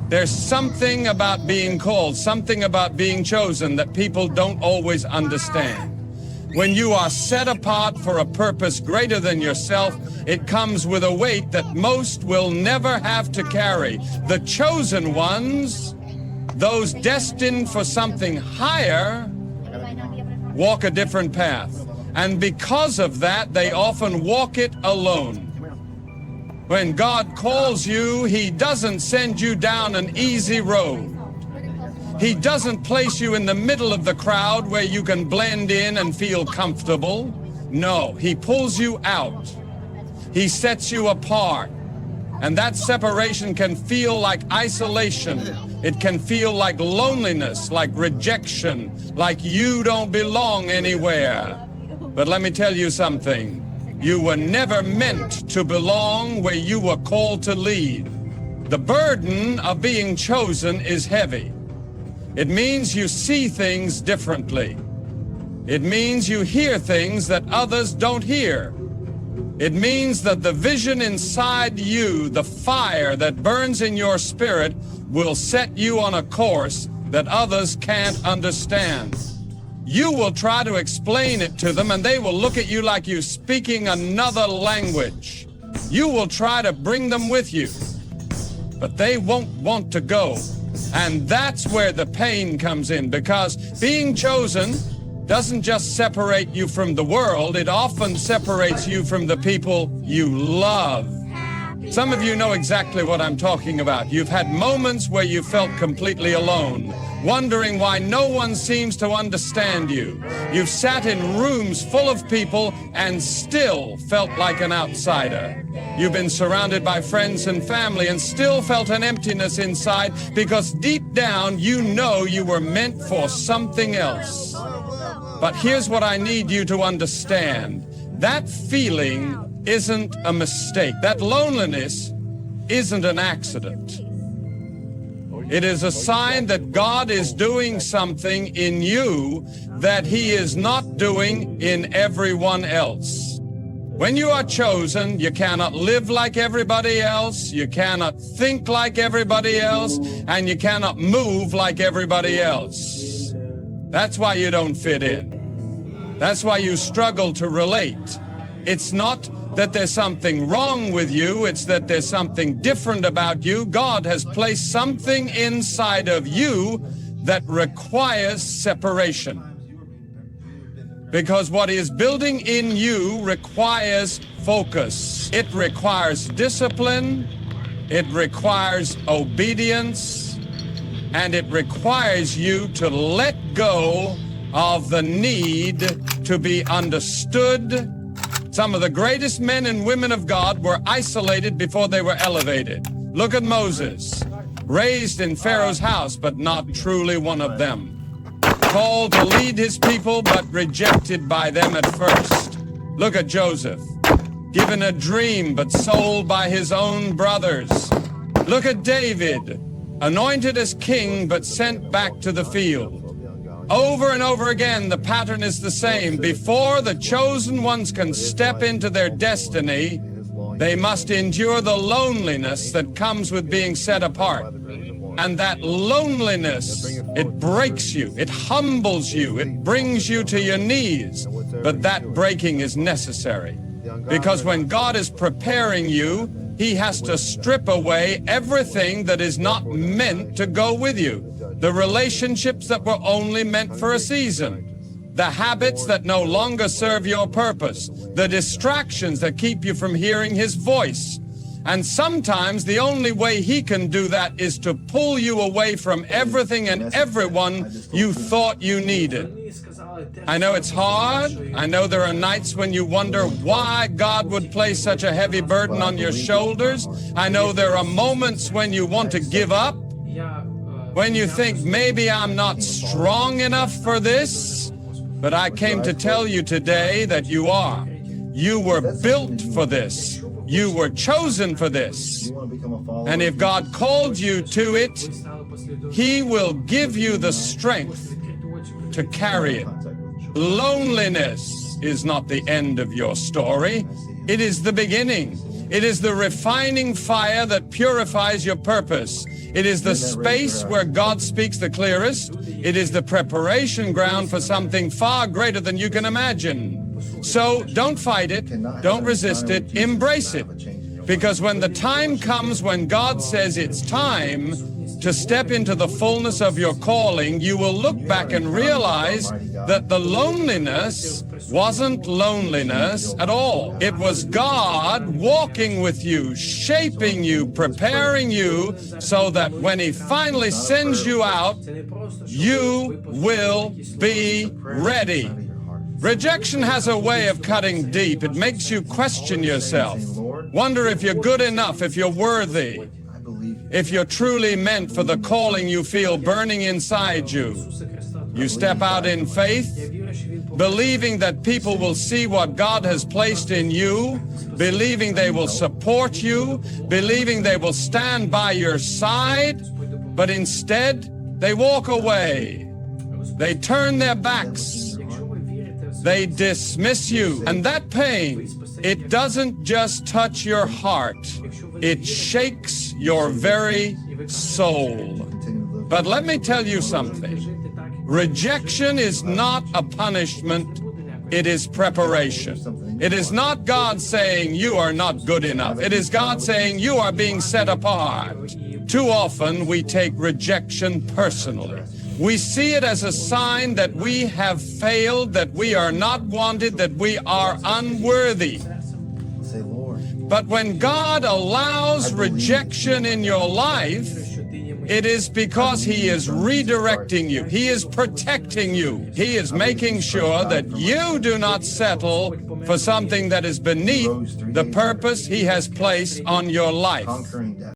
There's something about being called, something about being chosen that people don't always understand. When you are set apart for a purpose greater than yourself, it comes with a weight that most will never have to carry. The chosen ones, those destined for something higher, walk a different path. And because of that, they often walk it alone. When God calls you, He doesn't send you down an easy road. He doesn't place you in the middle of the crowd where you can blend in and feel comfortable. No, He pulls you out. He sets you apart. And that separation can feel like isolation. It can feel like loneliness, like rejection, like you don't belong anywhere. But let me tell you something. You were never meant to belong where you were called to lead. The burden of being chosen is heavy. It means you see things differently. It means you hear things that others don't hear. It means that the vision inside you, the fire that burns in your spirit, will set you on a course that others can't understand. You will try to explain it to them, and they will look at you like you're speaking another language. You will try to bring them with you, but they won't want to go. And that's where the pain comes in, because being chosen doesn't just separate you from the world, it often separates you from the people you love. Some of you know exactly what I'm talking about. You've had moments where you felt completely alone, wondering why no one seems to understand you. You've sat in rooms full of people and still felt like an outsider. You've been surrounded by friends and family and still felt an emptiness inside, because deep down you know you were meant for something else. But here's what I need you to understand. That feeling isn't a mistake. That loneliness isn't an accident. It is a sign that God is doing something in you that He is not doing in everyone else. When you are chosen, you cannot live like everybody else, you cannot think like everybody else, and you cannot move like everybody else. That's why you don't fit in. That's why you struggle to relate. It's not that there's something wrong with you, it's that there's something different about you. God has placed something inside of you that requires separation. Because what He is building in you requires focus. It requires discipline, it requires obedience, and it requires you to let go of the need to be understood. Some of the greatest men and women of God were isolated before they were elevated. Look at Moses, raised in Pharaoh's house, but not truly one of them. Called to lead his people, but rejected by them at first. Look at Joseph, given a dream, but sold by his own brothers. Look at David, anointed as king, but sent back to the field. Over and over again, the pattern is the same. Before the chosen ones can step into their destiny, they must endure the loneliness that comes with being set apart. And that loneliness, it breaks you, it humbles you, it brings you to your knees. But that breaking is necessary. Because when God is preparing you, He has to strip away everything that is not meant to go with you. The relationships that were only meant for a season, the habits that no longer serve your purpose, the distractions that keep you from hearing His voice. And sometimes the only way He can do that is to pull you away from everything and everyone you thought you needed. I know it's hard. I know there are nights when you wonder why God would place such a heavy burden on your shoulders. I know there are moments when you want to give up, when you think maybe I'm not strong enough for this. But I came to tell you today that you are. You were built for this. You were chosen for this. And if God called you to it, He will give you the strength to carry it. Loneliness is not the end of your story. It is the beginning. It is the refining fire that purifies your purpose. It is the space where God speaks the clearest. It is the preparation ground for something far greater than you can imagine. So don't fight it, don't resist it, embrace it. Because when the time comes when God says it's time to step into the fullness of your calling, you will look back and realize that the loneliness wasn't loneliness at all. It was God walking with you, shaping you, preparing you, so that when He finally sends you out, you will be ready. Rejection has a way of cutting deep. It makes you question yourself. Wonder if you're good enough, if you're worthy, if you're truly meant for the calling you feel burning inside you. You step out in faith, believing that people will see what God has placed in you, believing they will support you, believing they will stand by your side, but instead they walk away. They turn their backs. They dismiss you. And that pain, it doesn't just touch your heart, it shakes your very soul. But let me tell you something. Rejection is not a punishment, it is preparation. It is not God saying you are not good enough. It is God saying you are being set apart. Too often we take rejection personally. We see it as a sign that we have failed, that we are not wanted, that we are unworthy. But when God allows rejection in your life, it is because He is redirecting you. He is protecting you. He is making sure that you do not settle for something that is beneath the purpose He has placed on your life.